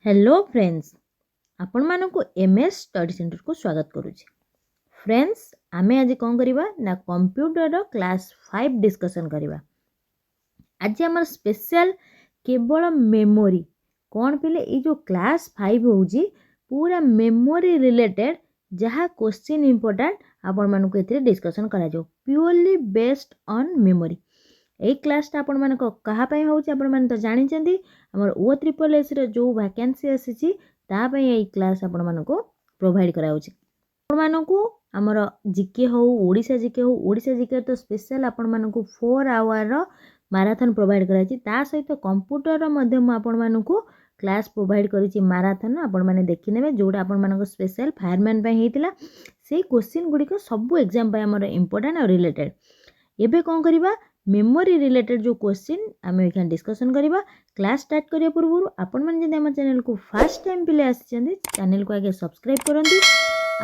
Hello friends, आपण मानकु MS study centre को स्वागत करुछि। फ्रेंड्स, आमे आज कौन करिबा ना कंप्यूटर क्लास 5 डिस्कशन करिबा। आज हमर स्पेशल केवल मेमोरी कौन पिले ई जो क्लास 5 होउजी पूरा मेमोरी रिलेटेड जहाँ क्वेश्चन इंपोर्टेंट आपण मानकु एथिरे डिस्कशन करा जो प्योरली बेस्ड ऑन मेमोरी। এই ক্লাসটা ଆପଣମାନଙ୍କ କାହା ପାଇଁ ହେଉଛି ଆପଣମାନେ ତ ଜାଣିଛନ୍ତି ଆମର OSSS ର ଯେଉଁ ଭ୍ୟାକେନ୍ସି ଆସିଛି ତା ପାଇଁ ଏଇ କ୍ଲାସ୍ ଆପଣମାନଙ୍କୁ ପ୍ରୋଭାଇଡ଼ କରାଯାଉଛି। ଆପଣମାନଙ୍କୁ ଆମର ଜିକେ ହେଉ ଓଡ଼ିଶା ଜିକେ ତ ସ୍ପେଶାଲ ଆପଣମାନଙ୍କୁ 4 ଆୱାରର ମାରାଥନ୍ ପ୍ରୋଭାଇଡ଼ କରାଯାଇଛି। ତା ସହିତ କମ୍ପ୍ୟୁଟରର ମଧ୍ୟ ମୁଁ ଆପଣମାନଙ୍କୁ କ୍ଲାସ୍ ପ୍ରୋଭାଇଡ଼ କରିଛି ମାରାଥନ୍, ଆପଣମାନେ ଦେଖିନେବେ ଯେଉଁଟା ଆପଣମାନଙ୍କ ସ୍ପେଶାଲ ଫାୟାରମ୍ୟାନ୍ ପାଇଁ ହେଇଥିଲା। ସେଇ କ୍ୱେଶ୍ଚିନ୍ ଗୁଡ଼ିକ ସବୁ ଏକ୍ଜାମ୍ ପାଇଁ ଆମର ଇମ୍ପୋର୍ଟାଣ୍ଟ ଆଉ ରିଲେଟେଡ଼। ଏବେ କ'ଣ କରିବା मेमोरी रिलेटेड जो क्वेश्चन आम एखान डिस्कसन करवा। क्लास स्टार्ट करने पूर्व आपण मैंने जब आम चैनल को फर्स्ट टाइम पिले आसी चैनल को आगे सब्सक्राइब करंतु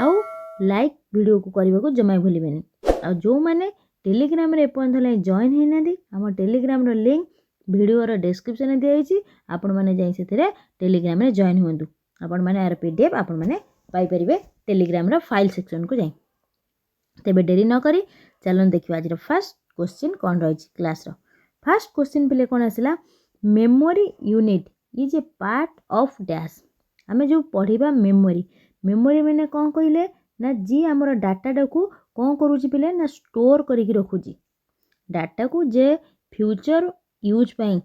आउ लाइक वीडियो को करने को जमा भूलें। आ जो मैंने टेलीग्राम रे एपर्यंत जॉइन होना आम टेलीग्राम लिंक वीडियो डिस्क्रिप्शन दिखाई आपण मैंने जाए टेलीग्राम रे जॉइन हुंतु। आपण मैंने यार पीडीएफ आपण मैंने पाइपर टेलीग्राम फाइल सेक्शन को जाए। तेबे डेरी न करी चलन देखिए आज फर्स्ट क्वेश्चन कौन रही क्लास रो। फर्स्ट क्वेश्चन पे कौन आसला memory unit is a part of dash. आम जो पढ़ा मेमोरी मेमोरी मैंने कौन कहले ना जी आमर डाटा को कौन करुच्ची पिले ना स्टोर करके रखुची डाटा को जे फ्यूचर यूज पाई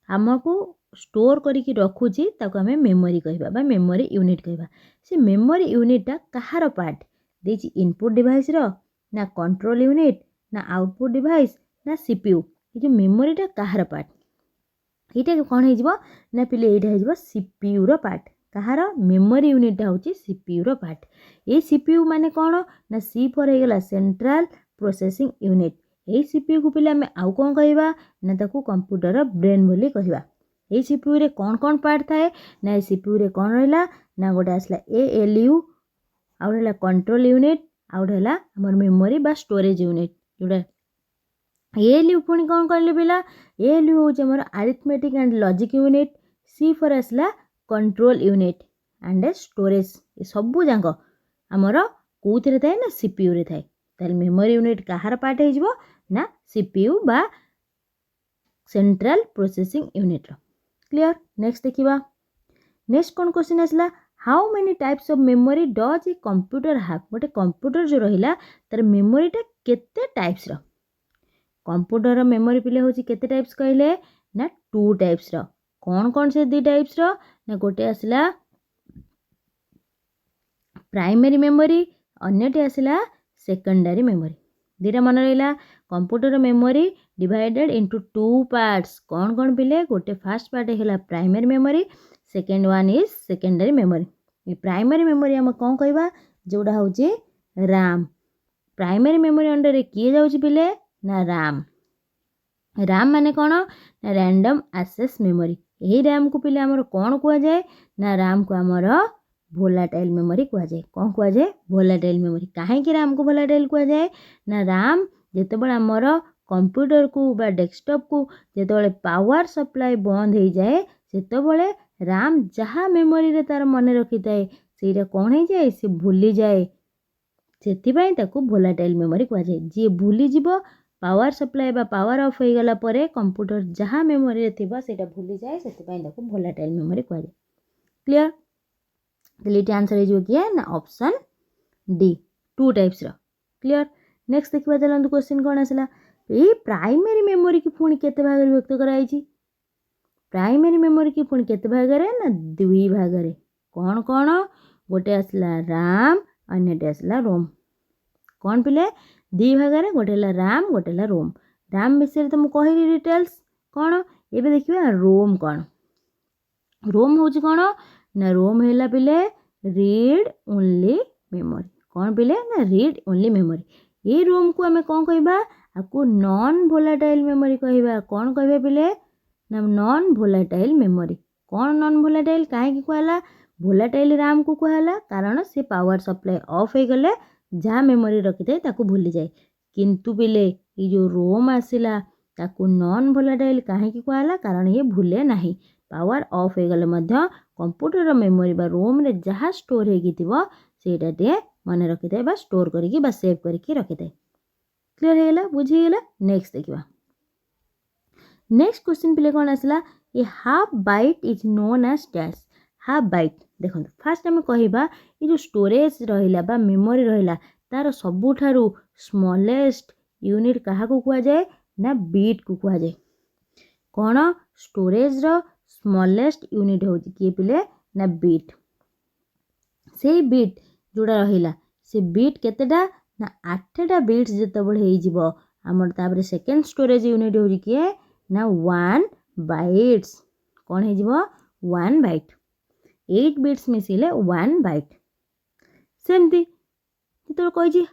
आमको स्टोर करके रखुची ताको आमे मेमोरी कहबा बा मेमोरी यूनिट कहबा। से मेमोरी यूनिटा कहार पार्ट देछि इनपुट डिवाइस रो ना कंट्रोल यूनिट ना आउटपुट डिवाइस ना सीपीयू। ये जो मेमोरीटा कहार पार्ट ये कौन हो ना पिले ये सीपीयू रो पार्ट। कहार मेमोरी यूनिटा होची सीपीयू रो पार्ट। ये सीपीयू माने कौन ना सी फॉर हो गला सेंट्रल प्रोसेसिंग यूनिट। ये सीपीयू को पिले आमे आउ कौन कहबा ना ताकू कंप्यूटर ब्रेन बोली कहबा। ये सीपीयू रे कौन कौन पार्ट थाए ना सीपीयू रे कौन रहिला ना गोटे आसला एएलयू आउ रहिला कंट्रोल यूनिट आउ रहिला हमर मेमोरी बा स्टोरेज यूनिट जोड़ा एएलयू पुणी कौन कहले पिला एएलयू हूँ आमर arithmetic and logic unit. C for आसला कंट्रोल यूनिट एंड स्टोरेज। ये सबू जाक आमर कौन थाए ना सीपीयू रे थाए। ताल मेमोरी यूनिट कहार पार्ट हो ना सीपीयू बा सेंट्रल प्रोसेसिंग यूनिट रो। क्लियर। नेक्स्ट देखिबा नेक्स्ट कौन क्वेश्चन आसला how many types of memory does a computer have. गोटे कंप्यूटर जो रहिला तार मेमोरीटा केते टाइप्स रो। कंप्यूटर मेमोरी पिले होची केते टाइप्स कहले ना 2 टाइप्स रो। कौन कौन से 2 टाइप्स रो ना गोटे आसला प्राइमरी मेमोरी अन्यटे आसला सेकेंडरी मेमोरी। दीटा मन रहिला computer memory divided into 2 parts. कौन कौन पिले गोटे फर्स्ट पार्ट हैला primary memory second one is secondary memory. ये प्राइमरी मेमोरी हम कौन कहबा जोड़ा होची रैम। प्राइमरी मेमोरी अंडर रे किए जाउची पिले ना रैम। रैम माने कौन ना रैंडम एक्सेस मेमोरी। यही रैम को पिले हमर कौन कुआ जाए ना रैम को हमर वोलाटाइल मेमोरी कुआ जाए। कौन कुआ जाए वोलाटाइल मेमोरी। काहे कि रैम को वोलाटाइल कुआ जाए ना रैम जेतेबेले हमर कंप्यूटर को बा डेस्कटॉप को जेतेबेले पावर सप्लाई बंद हो जाए सेतेबेले रैम जहाँ मेमोरी रे तार मन रखी थाए सेटा कौन हो जाए से भूली जाए। सेथिबाई ताकू वोलाटाइल मेमोरी कुआ जाए। जी भूली जीवो पावर सप्लाई बा पावर ऑफ हो गला परे कंप्यूटर जहाँ मेमोरी रे थिबा सेटा भूली जाए सेथिबाई ताकू वोलाटाइल मेमोरी कुआ जाए। क्लियर। तो आंसर हो किए ना ऑप्शन डी 2 टाइप्स रो। क्लियर। नेक्स्ट देखिबा चलंतु क्वेश्चन कौन आसला ए प्राइमरी मेमोरी की पुणी केते भाग रे व्यक्त कराइछि। प्राइमरी मेमोरी की पुणी केते भाग रे ना 2 भाग रे। कौन कौन गोटे आसला रैम अन्यटे आसला रोम। कौन पिले 2 भाग रे गोटे ला रैम गोटे ला रोम। रैम विषय तो मुझे कहली डिटेल्स कौन एबे देखिबा रोम कौन। रोम होची कौन ना रोम हैला पिले रीड ओनली मेमोरी। कौन पिले ना रीड ओनली मेमोरी। ये रोम को हमें कौन कहबा आपको नॉन वोलाटाइल मेमोरी कहबा। कौन कहबा पिले ना नॉन वोलाटाइल मेमोरी। कौन नॉन वोलाटाइल काहे कि कहला वोलाटाइल रैम को कहला कारण से पावर सप्लाई ऑफ हो गले जहाँ मेमोरी रखी थाए ताकू भूली जाए। किंतु पिले ये जो रोम आसिला ताकू नॉन वोलाटाइल काहे कि कहला कारण ये भूले नाही। पावर ऑफ हो गले मध्य कंप्यूटर मेमोरी बा रोम रे जहाँ स्टोर हो सेटा टे मन रखी थाए बा स्टोर करके बा सेव करके रखी थाए। क्लियर हो गला बुझीगला। नेक्स्ट देखिबा नेक्स्ट क्वेश्चन पिले कौन आसला a half byte is known as dash. Half byte देखो फास्ट आम कहवा ये जो स्टोरेज रहिला बा मेमोरी रहिला तार सबुठारु स्मॉलेस्ट यूनिट कहा को कुआ जाए ना बीट को कुआ जाए। कौन स्टोरेज रो स्मॉलेस्ट यूनिट हो किए पिले ना बीट। से बीट जोड़ा रहिला से बीट केतेटा ना 8टा बीट्स जेतेबेले हेई जिवो हमर ताबरे सेकंड स्टोरेज यूनिट हो किए ना 1 बाइट्स। कौन हेई जिवो 1 बाइट। 8 bits मिसिले 1 bite. सेमती तो कही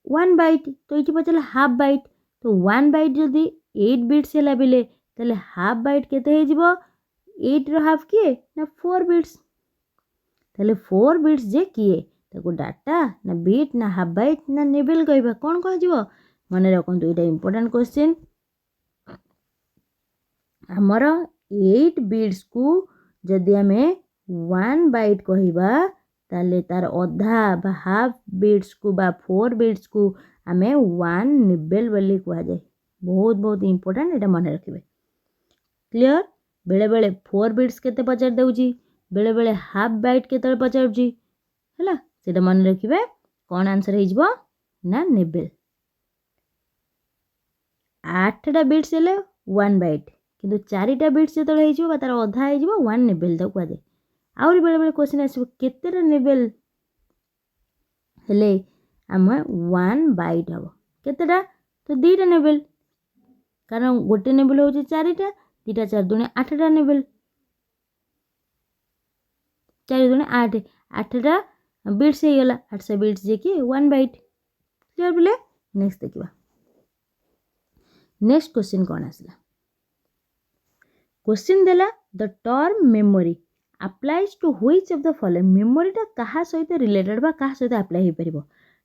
1 बाइट तो ये पचारे हाफ बाइट तो 1 बाइट जदि 8 बिट्स है बिले ताले हाफ बाइट केते हे जिवो 8 रो हाफ किए ना 4 बिट्स। ताले 4 बिट्स जे किए ताको डाटा ना बीट ना हाफ बाइट ना निबल कहबा कौन कह जिवो मन रखंतु एटा इंपोर्टेंट क्वेश्चन। हमर 8 बिट्स को जदि हमें 1 बाइट कहबा ताले तार अधा बा हाफ बिट्स को बा 4 बिट्स को हमें 1 निबल बोली कह जाए। बहुत बहुत इंपोर्टेंट एटा मन रखिबे। क्लियर। बेले बेले 4 बिट्स केते पचार दउची बेले बेले हाफ बाइट केते पचारची हैला सेटा मन रखिबे। कौन आंसर हे जिवो ना निबल। 8टा बिट्स हेले 1 बाइट किंतु 4टा बिट्स जेते हे जिवो बा तार अधा हे जिवो 1 निबल द कह जाए। आउरी बेले बेले क्वेश्चन आसीबो केतेटा निबल हेले आम 1 बाइट हबो केतेटा तो 2टा निबल कारण गोटे निबल होची 4टा 2टा 4 दुने 8टा निबल 4 दुने 8 8टा बिट्स हे गला 800 बिट्स जे कि 1 बाइट। क्लियर बोले। नेक्स्ट देखिबा नेक्स्ट क्वेश्चन कौन आसला। क्वेश्चन देला the term memory applies to which of the following. Memory टा कहा सहित रिलेटेड बा कहा सहित अप्लाई हो परिबो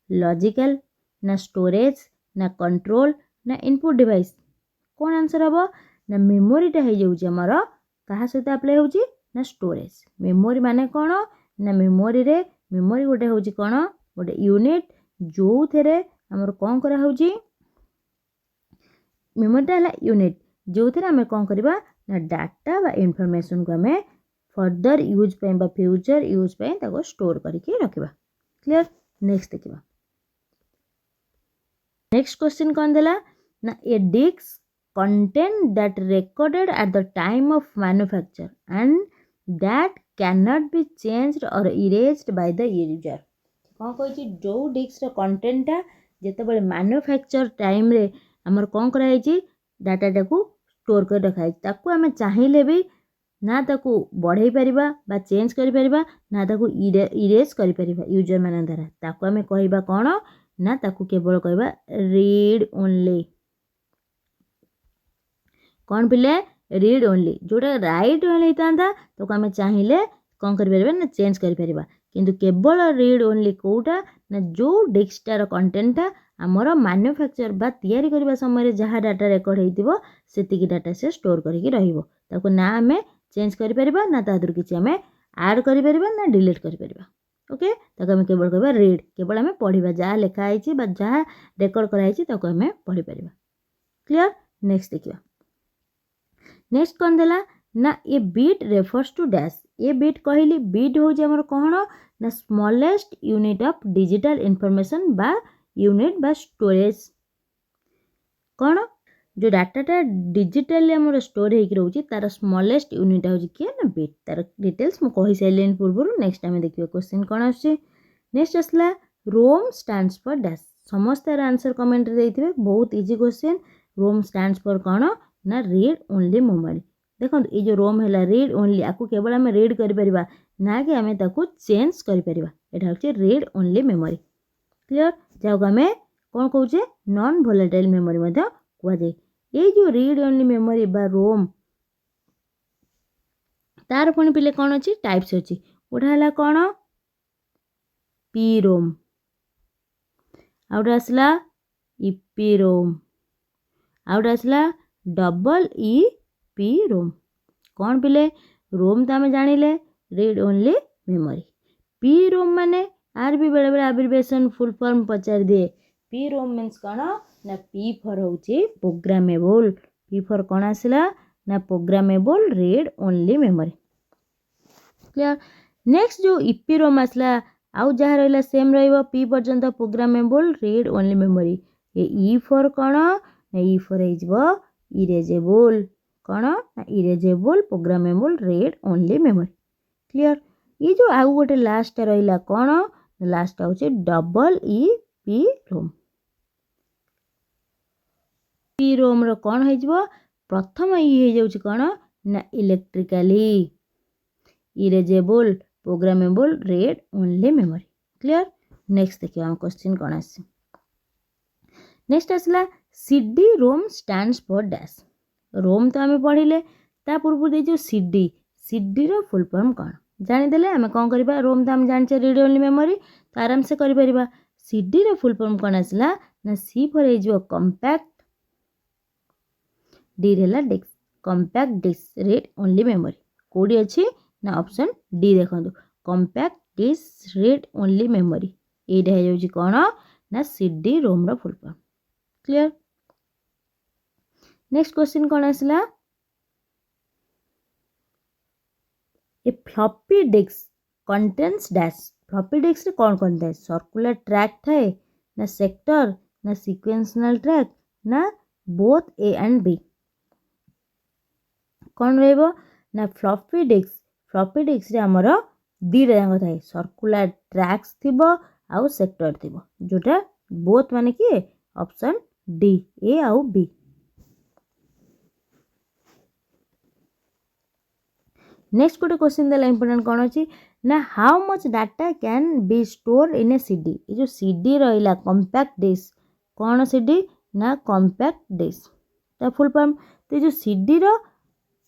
लॉजिकल ना स्टोरेज ना कंट्रोल ना इनपुट डिवाइस। कौन आंसर हबो ना मेमोरी टा हे जाउची हमर कहा सहित अप्लाई होची ना स्टोरेज। मेमोरी माने कौन ना मेमोरी रे मेमोरी गोटे होची कौन गोटे यूनिट जो थेरे हमर कौन करा होची मेमोरी टा हला यूनिट जो थेरे हमें कौन करबा ना डाटा बा इंफॉर्मेशन को हमें फर्दर यूज पे बा फ्यूचर यूज पे ताको स्टोर करके रखिबा। क्लियर। नेक्स्ट देखिबा नेक्स्ट क्वेश्चन कौन देला ना ए disc content that recorded at the time of manufacture and that cannot be changed or erased by the user। कौन कही जो डिस्क रो कंटेंट टा जेतेबेले मैन्युफैक्चर टाइम रे हमर कौन कराई छी डाटा टाकू स्टोर कर रखाई ताकू हमें चाहिए भी ना ताकू बढ़ाई परिबा बा चेंज करि परिबा ना ताकू इरेज करि परिबा यूजर मान द्वारा ताकू हमें कहबा कौन ना ताकू केवल कहबा रीड ओनली। कौन पिले रीड ओनली जोटा राइट ओनली होता तो आम चाहिए कौन कर ना चेंज कर किंतु केवल रीड ओनली कोटा ना जो डिस्कटार कंटेंटा आमर मैन्युफैक्चर बा तैयारी करबा समय जहाँ डाटा रेकर्ड होइतिबो सेतिकी डाटा से स्टोर करके रहिबो ताको ना आमे चेंज कर परिबा ना तादुर किछि आमे ऐड कर परिबा ना डिलीट कर परिबा। ओके ताको आमे केवल कहबा रीड केवल आमे पढ़िबा जहाँ लिखा आइछि बा जहाँ रेकर्ड करा आइछि ताको आमे पढ़ि परिबा। क्लियर। नेक्स्ट देखिबा नेक्स्ट कौन देला ना a bit refers to dash. A bit कहली बीट हो हमर कौन ना smallest unit of digital information बा यूनिट बा स्टोरेज। कौन जो डाटाटा डिजिटल हमर स्टोर होकर रोचे तार स्मॉलेस्ट यूनिट हो किए ना बीट तार डिटेल्स मु कहि साइलेन पूर्व नेक्स्ट आम देखिए क्वेश्चन कौन आछे। नेक्स्ट आसला रोम स्टैंड्स फॉर डैश। समस्त आंसर कमेंट देइथिबे बहुत easy question. Rome stands for कौन ना रीड ओनली मेमोरी। देखो ये जो रोम है रीड ओनली आपको केवल आम रीड करिपरिबा ना कि आम ताकू चेंज करिपरिबा एटा होचे रीड ओनली मेमोरी। क्लियर। जाओ आम कौन कहूचे नॉन वोलेटाइल मेमोरी मध्य कह जाए। ये जो रीड ओनली मेमोरी बा रोम तार पुणी पिले कौन अच्छी टाइप्स अच्छी गोटा है कौन पी रोम आउट आसला इपी रोम आउट आसला डबल ई पी रोम। कौन पिले रोम तो आम जानिले read only memory. P ROM माने आर भी बेले बेले एब्रिविएशन फुल फॉर्म पचार दिए। पी रोम मीन्स कौन ना पी फॉर होची प्रोग्रामेबल। पी फॉर कौन आसला ना programmable read only memory. Clear. Next जो ईपी रोम आसला आउ जहाँ रहा सेम रहिबो पी पर्यंत प्रोग्रामेबल रीड ओनली मेमोरी। ये ई फॉर कौन ना ई फॉर हो इरेजेबल कौन ना erasable programmable read only memory. Clear. ये जो आउ गोटे लास्ट रहा कौन लास्ट हूँ double E P ROM. P ROM रो कौन हो प्रथम ई हो कौन ना electrically erasable programmable read only memory. Clear. Next देखिए हम क्वेश्चन कौन आस नेक्स्ट आसला CD ROM stands for dash. ROM तो आम पढ़िले ता पूर्व देजो सीडी सीडी रो फुल फॉर्म कौन जानीदे आम कौन करवा रोम तो आम जाने रीड ओनली मेमोरी तो आराम से कर सीडी रो फुल फॉर्म कौन आसला ना सी फॉर हो कंपैक्ट डी रहा disc compact disc read only memory कोडी अच्छी ना ऑप्शन डी देखो compact disc read only memory ये हो कौन ना सीडी रोम रो full form. Clear. Next question कौन आसला a floppy disk contains dash. Floppy disk रे कौन कौन थाए सर्कुलर ट्रैक थाए ना सेक्टर ना सीक्वेंशनल ट्रैक ना बोथ ए एंड बी कौन रहिबो ना फ्लॉपी डिस्क रे हमर दीटा जाक थाए सर्कुलर ट्रैक्स थिबो आउ सेक्टर थिबो जोटा बोथ माने कि ऑप्शन डी ए आउ बी। नेक्स्ट गोटे क्वेश्चन देला इंपोर्टेंट कौन अच्छी ना how much data can be store in A CD. ये जो सीडी रहा कंपैक्ट डिस्क कौन सीडी ना कंपैक्ट डिस्क ता फुल फॉर्म तो जो सीडी रो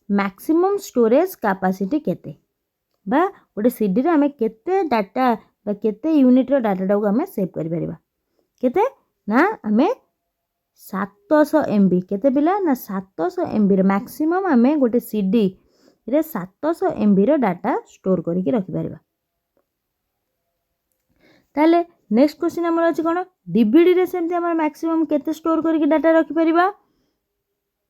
मैक्सिमम स्टोरेज कैपेसिटी केते बा गोटे सीडी रे हमें केते डाटा बा केते यूनिट रो डाटा को हमें सेव करि परिबा केते ना हमें 700 MB केते पिला ना 700 MB रो मैक्सिमम हमें गोटे सीडी रे 700 MB रो डाटा स्टोर करके रखि परिबा। ताले नेक्स्ट क्वेश्चन हमर अछि कोन डीवीडी रे सेमते हमर मैक्सिमम केते स्टोर करके डाटा रखि परिबा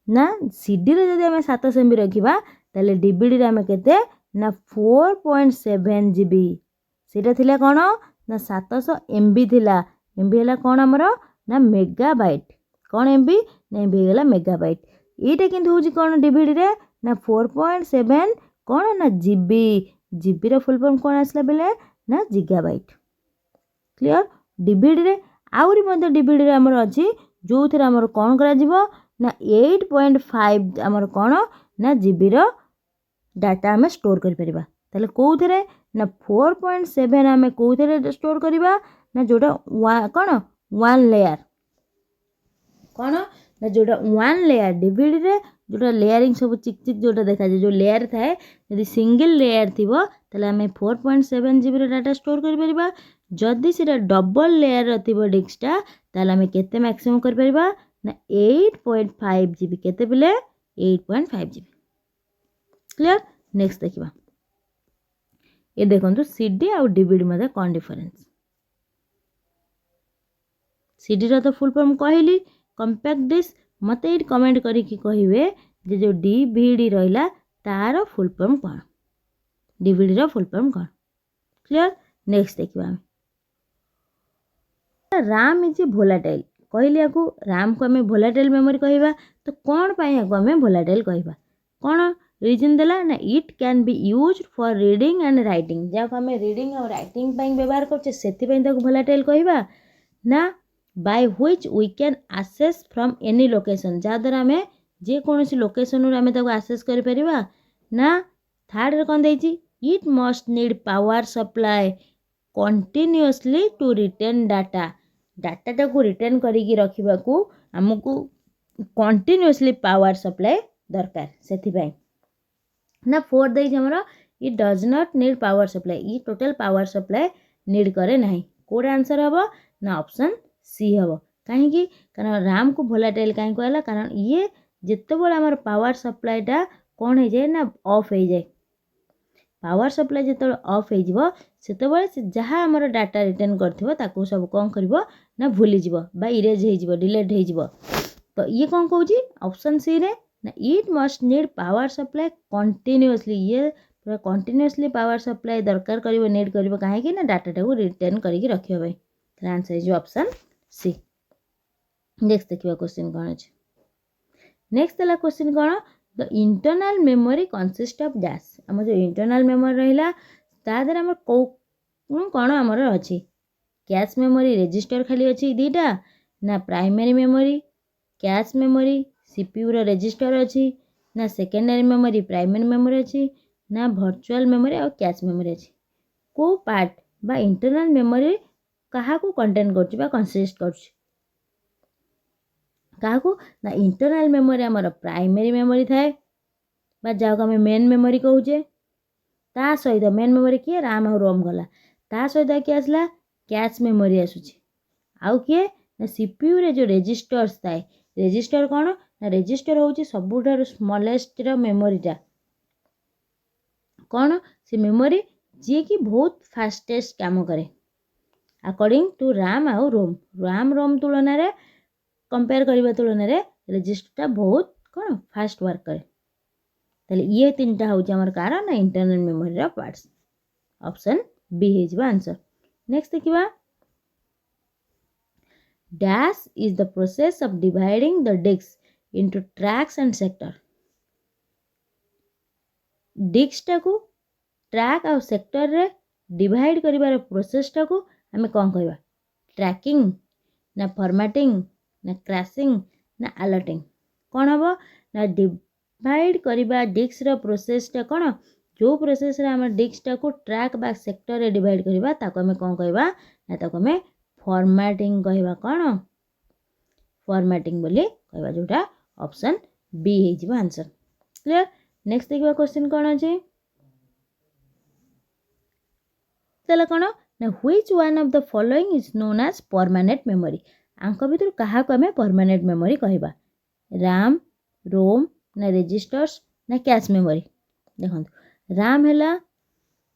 ना सीडी रे जदि हमें 700 MB रखिबा ताले डीवीडी रे हमें केते ना 4.7 GB सेटा थिला कोन ना 700 MB थिला MB हला कोन हमर ना मेगाबाइट कौन MB ना MB गला मेगाबाइट एटा किंतु होजी कोन डीवीडी रे ना 4.7 कौन ना जीबी जीबी रो फुल फॉर्म कौन आसला बेले ना गीगाबाइट। क्लियर। डीवीडी रे आउरी मध्ये डीवीडी रे हमर अछि जो थरा हमर कौन करा जिवो ना 8.5 हमर कौन ना जीबी रो डाटा हमें स्टोर कर परिबा ताले को थरे ना 4.7 हमें को थरे स्टोर करिबा ना जोटा कौन वन लेयर कौन ना जोटा वन लेयर डीवीडी रे जोटा लेयरिंग सब चिक चिक जोटा देखा जाए जो लेयर थाए यदि सिंगल लेयर थिबो ताले हमें 4.7 GB रो डाटा स्टोर कर परिबा जदि सेटा डबल लेयर थिबो डिस्कटा ताले हमें केते मैक्सिमम कर परिबा ना 8.5 GB केते बिले 8.5 GB। क्लियर। नेक्स्ट देखिबा ये देखंतु सीडी और डीवीडी मध्ये कोन डिफरेंस सीडी रो तो फुल फॉर्म कहली कंपैक्ट डिस्क मते ये कमेंट करिकी कहिवे जे जो डीवीडी रहिला तार फुल फॉर्म कोन डीवीडी रो फुल फॉर्म कोन। क्लियर। नेक्स्ट देखिबा RAM इज वोलेटाइल कहली आकु RAM को हमें वोलेटाइल मेमोरी कहबा तो कोन पई आकु हमें वोलेटाइल कहबा कोन रीजन देला ना it can be used for reading and writing जाको हमें रीडिंग और राइटिंग पई व्यवहार करछे सेति पई ताकु वोलेटाइल कहबा ना by which we can access from any location जा द्वारा हमें जे कोनोसी लोकेशन रो हमें ताकु एक्सेस करि परिबा ना थर्ड रे कोन देछि it must need power supply continuously to retain data data को रिटेन करिकी रखिबाकू हमकू कंटीन्यूअसली पावर सप्लाई दरकार सेति पई ना फोर देछि हमरा it does not need power supply ई टोटल पावर सप्लाई नीड करे नाही कोड आंसर हबो ना ऑप्शन सी हबो काहे कि कारण RAM को वोलेटाइल काहे कहला कारण ये जत्ते बड़ हमर पावर सप्लाईटा कोन हे जाय ना ऑफ हे जाय पावर सप्लाई जो ऑफ हो से जहाँ आमर डाटा रिटर्न कर सब कौन कर ना भूली बा इरेज हो डिलीट हो तो ये कौन कौन ऑप्शन सी रे ना it must need power supply continuously ये पूरा कंटिन्यूअसली पावर सप्लाई दरकार कर नीड कर कहीं ना डाटा को रिटर्न करके रखिए तो answer is option C. Next देखिए क्वेश्चन कौन अच्छे नेक्स्ट है क्वेश्चन कौन the internal memory consist of dash आम जो इंटरनल मेमोरी रहा तादर आम कौन आमर अच्छी कैश मेमोरी रजिस्टर खाली अच्छी दीटा ना primary memory cache memory CPU रो रजिस्टर अच्छी ना सेकेंडरी मेमोरी प्राइमरी मेमोरी अच्छी ना वर्चुअल मेमोरी और कैश मेमोरी अच्छी को पार्ट बा इंटरनल मेमोरी कहा को कंटेन कर कंसिस्ट कर ना इंटरनल मेमोरी आमर प्राइमरी मेमोरी थाए बा जहाँ आम मेन मेमोरी कहे ता सहित मेन मेमोरी किए राम और रोम गला ता सहित किए आसला कैश मेमोरी आसूची आउ किए ना सीपीयू रे जो रजिस्टर्स थाए रजिस्टर कौन ना रजिस्टर हूँ सबुठार स्मॉलेस्ट मेमोरीटा कौन से मेमोरी जी कि बहुत फास्टेस्ट काम करे अकॉर्डिंग टू राम आउ राम रोम तुलन में कंपेयर करने तुलन में रजिस्टरटा बहुत कौन फास्ट वर्क करे ताले ये तीन टा हूँ आमर कार ना internal memory parts option B हो आंसर। नेक्स्ट देखिबा dash is the process of dividing the disk into tracks and sector डिस्कटा को ट्रैक और सेक्टर रे डिवाइड करिवार प्रोसेसटा को आमे कौन कहबा ट्रैकिंग ना फॉर्मेटिंग ना क्रैशिंग ना अलर्टिंग कौन हम ना डिवाइड करिबा डिस्क रो प्रोसेसटा कौन जो प्रोसेस रे आम डिस्कटा को ट्रैक बा सेक्टर रे डिवाइड करिबा ताको आमे कौन कहबा ना ताको आमे फॉर्मेटिंग कहबा कौन फॉर्मेटिंग बोली कहबा जोटा ऑप्शन बी हो आंसर क्लियर। नेक्स्ट देखिबा क्वेश्चन कौन अछि तले कौन ना which one of the following is known as permanent memory आंक भितर कहा को आमे परमानेंट मेमोरी कहबा राम रोम ना रजिस्टर्स ना कैश मेमोरी देखो राम है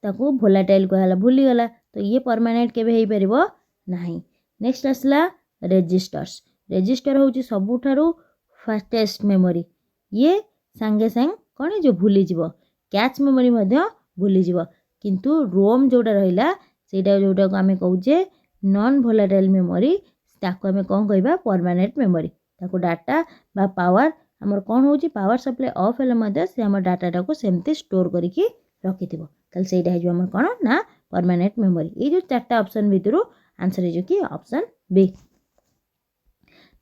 ताकू भोलाटाइल कहला भूली गला तो ये परमानेंट केबे हेई परिबो नाही। नेक्स्ट आसला रजिस्टर्स रजिस्टर होची सबुठारू फास्टेस्ट मेमोरी ये सांगे सांग कौन जो भूली जीवो कैच मेमोरी मध्य भूली जीवो किंतु रोम जोटा रहिला सेटा जोटा को आमे कहूचे नॉन भोलाटाइल मेमोरी ताको आमे कौन कहबा परमानेंट मेमोरी ताको डाटा बा पावर हमर कौन होची पावर सप्लाई ऑफ हेले मध्य से हमर डाटाटा को सेमती स्टोर करिकी रखिथिबो ताल सेटा हेजो हमर कौन ना परमानेंट मेमोरी ये जो चारटा ऑप्शन भितरु आंसर हेजो कि ऑप्शन बी।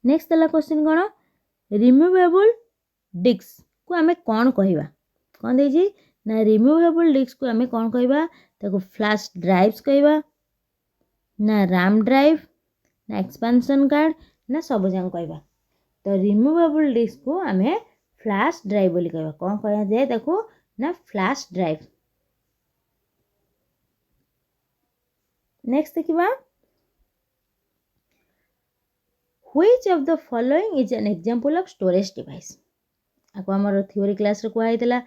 नेक्स्ट तला क्वेश्चन कौन रिमूवेबल डिस्क को आमे कौन कहबा कौन देजी ना रिमूवेबल डिस्क को आमे कौन कहबा ताको फ्लैश ड्राइव्स कहबा ना रैम ड्राइव ना एक्सपेंशन कार्ड ना सब जान कहबा तो रिमूवेबल डिस्क को आमे फ्लैश ड्राइव बोली कहबा कौन कहा जाए ताको ना फ्लैश ड्राइव। नेक्स्ट देखिबा which of the following is an example of storage device आको हमर थ्योरी क्लास रे कहैतला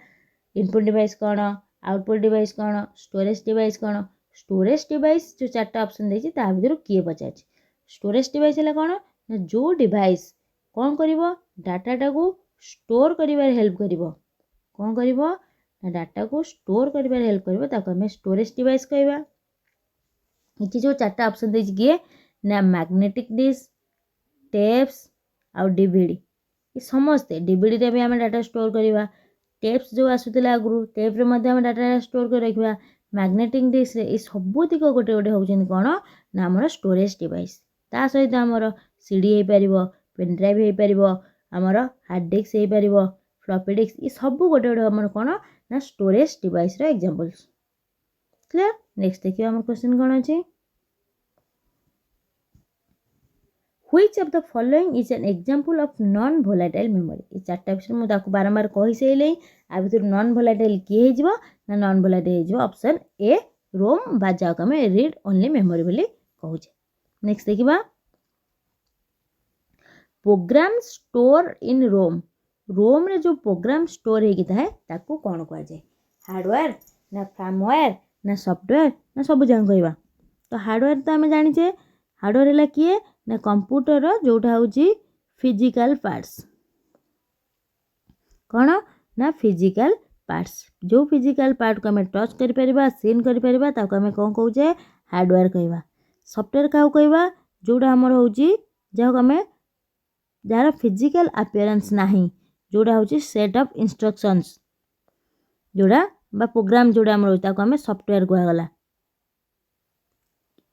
इनपुट डिवाइस कौन आउटपुट डिवाइस कौन स्टोरेज डिवाइस कौन स्टोरेज डिवाइस जो चारटा ऑप्शन देछि ता भितर किए पचार स्टोरेज डिवाइस है कौन ना जो डिवाइस कौन करिवो डाटाटा को स्टोर करिवार हेल्प करिवो कौन करिवो ना डाटा को स्टोर करिवार हेल्प करिवो ताको हमें स्टोरेज डिवाइस कहबा। इछि जो चारटा ऑप्शन देछि किए ना मैग्नेटिक डिस्क टेप्स आउ डीवीडी ये समस्ते डीवीडी रे भी हम डाटा स्टोर करिवा टेप्स जो आसुतिला आगु टेप रे मध्ये हम डाटा स्टोर कर रखिबा मैग्नेटिक डिस्क रे ए सबुतिक गोटे गोटे होउछन कोन ना हमर स्टोरेज डिवाइस ता सहित हमर सीडी हे परिबो पेन ड्राइव हे परिबो हमर हार्ड डिस्क हे परिबो फ्लॉपी डिस्क ये सब गोटे गोटे हमर कोन ना स्टोरेज डिवाइस रो एग्जांपल्स क्लियर। नेक्स्ट देखियो हमर क्वेश्चन कोन अछि which of the following is an example of non volatile memory ये चारटा विषय मु ताको बारंबार कहि सेले आ भितर नॉन भोलाटाइल की हे जिवो ना नॉन भोलाटाइल हे जिवो ऑप्शन ए रोम बा जाक हम रीड ओनली मेमोरी बोली कहूचे। नेक्स्ट देखिबा प्रोग्राम स्टोर इन रोम रोम रे जो प्रोग्राम स्टोर हे कि थाए ताको कोन कहै जाय हार्डवेयर ना फार्मवेयर ना सॉफ्टवेयर ना सब जान कहवा। तो हार्डवेयर तो आम जाने हार्डवेयर है किए ना कंप्यूटर जोटा हूँ फिजिकल पार्ट्स कौन ना फिजिकल पार्ट्स जो फिजिकल पार्ट को आम टच कर सीन कर कौन कहे हार्डवेयर कहवा। सॉफ्टवेयर क्या कहवा जोटा आमर हूँ जहाँ आम जार फिजिकल अपीयरेंस नहीं जोटा हूँ सेट ऑफ इंस्ट्रक्शंस जोड़ा बा प्रोग्राम जोड़ा आम रही आम सॉफ्टवेयर कहगला।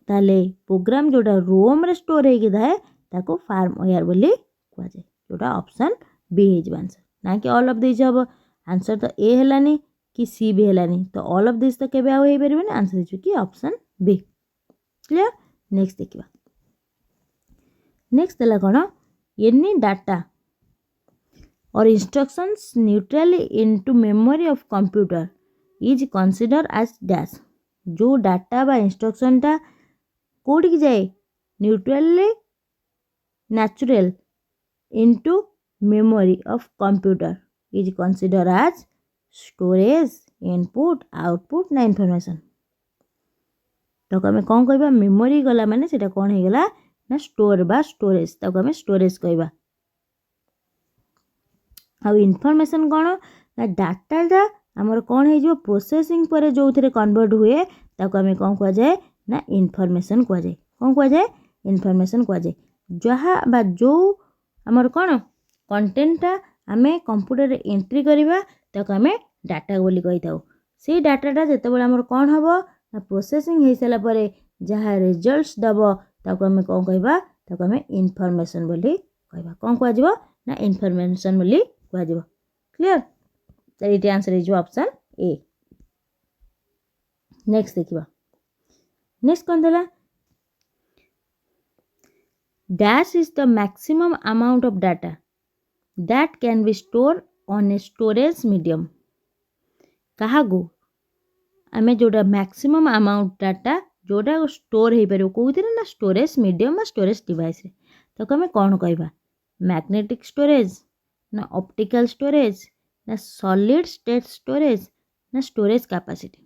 ताले प्रोग्राम जोड़ा रोम रे स्टोर होगी थाए ताको फार्मवेयर बोली कहुए जोटा ऑप्शन बी है आंसर ना कि ऑल ऑफ दिस हम आंसर तो ए हेलानी कि सी भी हेलानी तो ऑल ऑफ दिस तो केबे आउ हेइ परिबेनी आंसर हो कि ऑप्शन बी। क्लियर। नेक्स्ट देखिबा नेक्स्ट देला कोन any data or instructions neutrally into memory of computer is considered as dash। जो डाटा बा इंस्ट्रक्शन टा कोड की जाए neutrally natural into memory of computer is considered as storage input output ना information। तो आम कौन कहबा मेमोरी गला माने सेटा कौन हो गला ना स्टोर बा स्टोरेज ताको आम स्टोरेज कहबा। आ इनफॉरमेशन कौन ना डाटाटा आमर कौन हो प्रोसेसिंग पर जो थे कन्वर्ट हुए ताको आम कौन कह जाए ना इनफॉरमेशन कह जाए कौन कह जाए इनफॉरमेशन कह जाए जहाँ बा जो आमर कौन कंटेंटा आम कंप्यूटर एंट्री करवा ताको आम डाटा बोली कही था। से डाटाटा जितेबाला आमर कौन हम ना प्रोसेसिंग हो सारा पर जहाँ रिजल्ट्स दब ताको आम कौन कहबा ताको आम इनफॉरमेशन बोली कहबा कौन कह ना इनफॉरमेशन बोली कह। क्लियर। तो ये आंसर है ऑप्शन ए। नेक्स्ट देखिबा नेक्स्ट कौन देला dash is the maximum amount of data that can be store on a storage medium कहा गो आम जोटा मैक्सिमम अमाउंट डाटा जोटा स्टोर हो पार कौन ना स्टोरेज मीडियम या स्टोरेज डिवाइस तो आम कौन कहबा मैग्नेटिक स्टोरेज ना ऑप्टिकल स्टोरेज ना सॉलिड स्टेट स्टोरेज ना स्टोरेज कैपेसिटी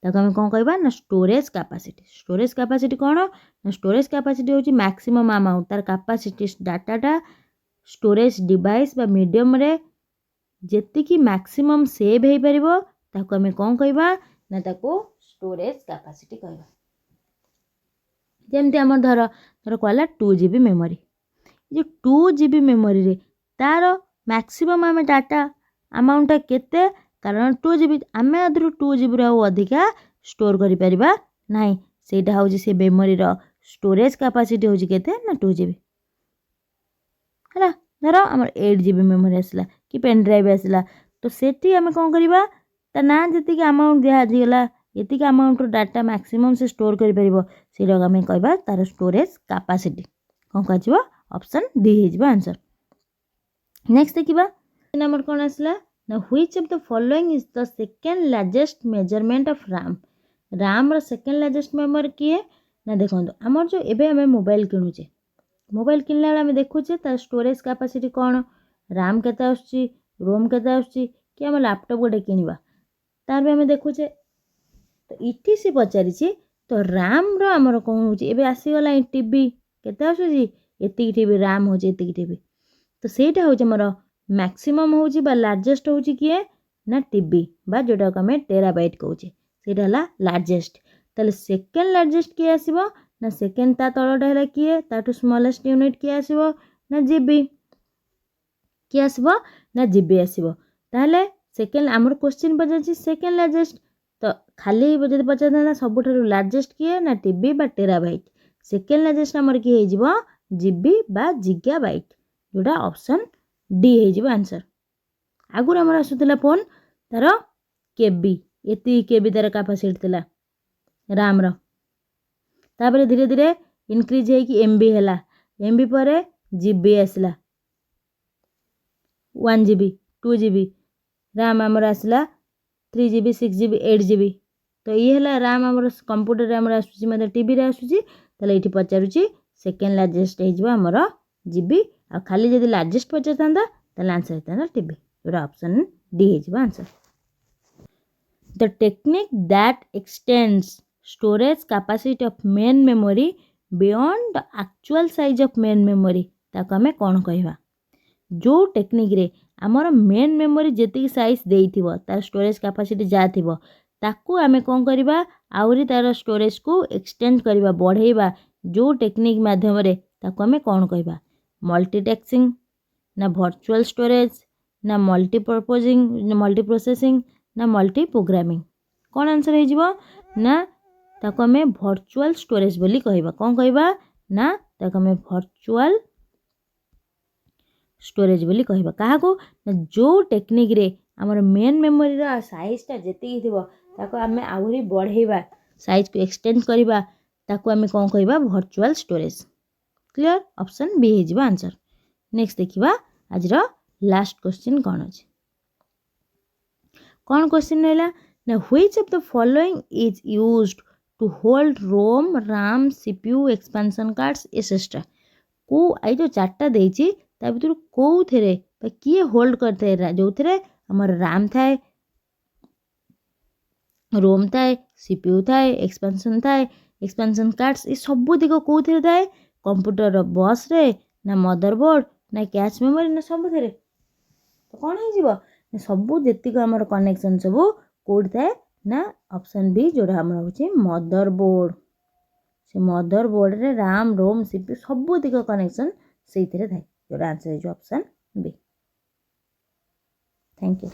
ताको आम कौन कहबा ना स्टोरेज कैपेसिटी कौन ना स्टोरेज कैपेसिटी होची मैक्सिमम अमाउंट तार कैपेसिटी डाटाटा स्टोरेज डिवाइस बा मीडियम रे जेतिकी मैक्सिमम सेव हो पारिबो ताको आम कौन कहबा ना ताको स्टोरेज कैपेसिटी कहबा। जेमती आम धर धर कहला 2 GB मेमोरी जो 2 GB मेमोरी रे तार मैक्सिमम आम डाटा अमाउंटा केते कारण 2 GB आम अदर 2 GB रो अधिका स्टोर करि परिबा नाही सेटा होची से मेमोरी रो स्टोरेज कैपेसिटी होची केते ना 2 GB हला धर हमर 8 GB मेमोरी आसला कि पेन ड्राइव आसला तो सेठी आम कौन करबा ता ना जति के अमाउंट दिया दिगला यति के अमाउंट रो डाटा मैक्सिमम से स्टोर करि परिबो सेटा आम कहबा तार स्टोरेज कैपेसिटी कौन कहजिबो ऑप्शन डी हिजबा आंसर। नेक्स्ट देखिबा नंबर कौन आसला ना which of the following is the second largest measurement of RAM रो सेकंड लार्जेस्ट मेमोरी किए ना देखंतु हमर जो एबे हमें मोबाइल किनुचे मोबाइल किनला बेला हमें देखुचे तार स्टोरेज कैपेसिटी कौन रैम केते आछी रोम केते आछी कि हम लैपटॉप गोटे किनिबा तार भी हमें देखुचे तो इठी से पचारिछि तो रैम रो हमर कौन होची एबे आसी गला टीवी केते आछी एति टीवी रैम होची एति टीवी तो सेटा होची हमर मैक्सिमम होची बा लार्जेस्ट होची किए ना टीवी बा जोटा को हमें टेराबाइट कहूचे सेटा हला लार्जेस्ट ताले सेकंड लार्जेस्ट किए आसीबो ना सेकंड ता तळटा हला किए ताटू स्मॉलेस्ट यूनिट किए आसीबो ना जीबी किए आसीबो ना जीबी आसीबो ताले सेकंड हमर क्वेश्चन पजाछि सेकंड लार्जेस्ट तो खाली जदि पचारना सबुठारु लार्जेस्ट किए ना टीवी बा टेराबाइट सेकंड लार्जेस्ट हमर कि हे जिवो जीबी बा जिगाबाइट जोटा ऑप्शन डी हे जिवो आंसर। आगुर हमर आसुतला फोन तार केबी एति केबी तार कैपेसिटी तला रैम रो तापर धीरे धीरे इनक्रीज हे कि एमबी हैला एमबी परे जीबी आसला 1 GB 2 GB रैम हमर आसला 3 GB 6 GB 8 GB तो ये हैला रैम हमर कंप्यूटर रे हमर आसुची मतलब टीवी रे आसुची तले इठी पचारुची सेकंड लार्जेस्ट हे जिवो हमर जीबी आ खाली जदि लार्जेस्ट पचारतांदा तले आंसर हेतांदा टीवी जोटा ऑप्शन डी हे जिवो answer. The technique that x tends storage capacity of main memory beyond the actual size of main memory ताको आमे कौन कहवा जो टेक्निक रे आमर मेन मेमोरी जेतिक साइज देइथिबो तार स्टोरेज कैपेसिटी जा थिबो ताकू आमे कौन करबा आउरी तार स्टोरेज को एक्सटेंड करबा बढ़ेबा जो टेक्निक माध्यम रे ताको आमे कौन कहबा मल्टीटेक्सिंग ना वर्चुअल स्टोरेज ना मल्टीप्रोसेसिंग ना मल्टी प्रोग्रामिंग कौन आंसर हो जिवो ना ताको आमे वर्चुअल स्टोरेज बोली कहबा कौन कहबा ना ताको आमे वर्चुअल स्टोरेज बोली कहबा काहाको ना जो टेक्निक रे हमर मेन मेमोरी रा साइज ता जेति थिबो ताको आमे आउरी बढ़ेबा साइज को एक्सटेंड करबा ताको आमे कौन कहबा virtual storage clear option B हे जिवो आंसर नेक्स्ट देखिबा आज रो लास्ट क्वेश्चन कौन अछि कौन क्वेश्चन रहला ना which of the following is used to hold ROM RAM CPU expansion cards etcetera को आई जो चारटा देछि ता भितर को थेरे किए होल्ड करते जो थेरे हमर RAM थाए रोम थाए CPU थाए एक्सपेंशन कार्ड्स ये सब दिग को थेरे थाए कंप्यूटर बस रे ना मदरबोर्ड ना कैश मेमोरी ना सब थेरे तो कौन हो जिवो सब जेतिक हमर कनेक्शन सब कोड थाए ना ऑप्शन बी जोड़ा हमर होची मदरबोर्ड से मदरबोर्ड रे RAM रोम CPU सब दिग कनेक्शन सेइथिरे थाए जोड़ा आंसर है ऑप्शन बी थैंक यू।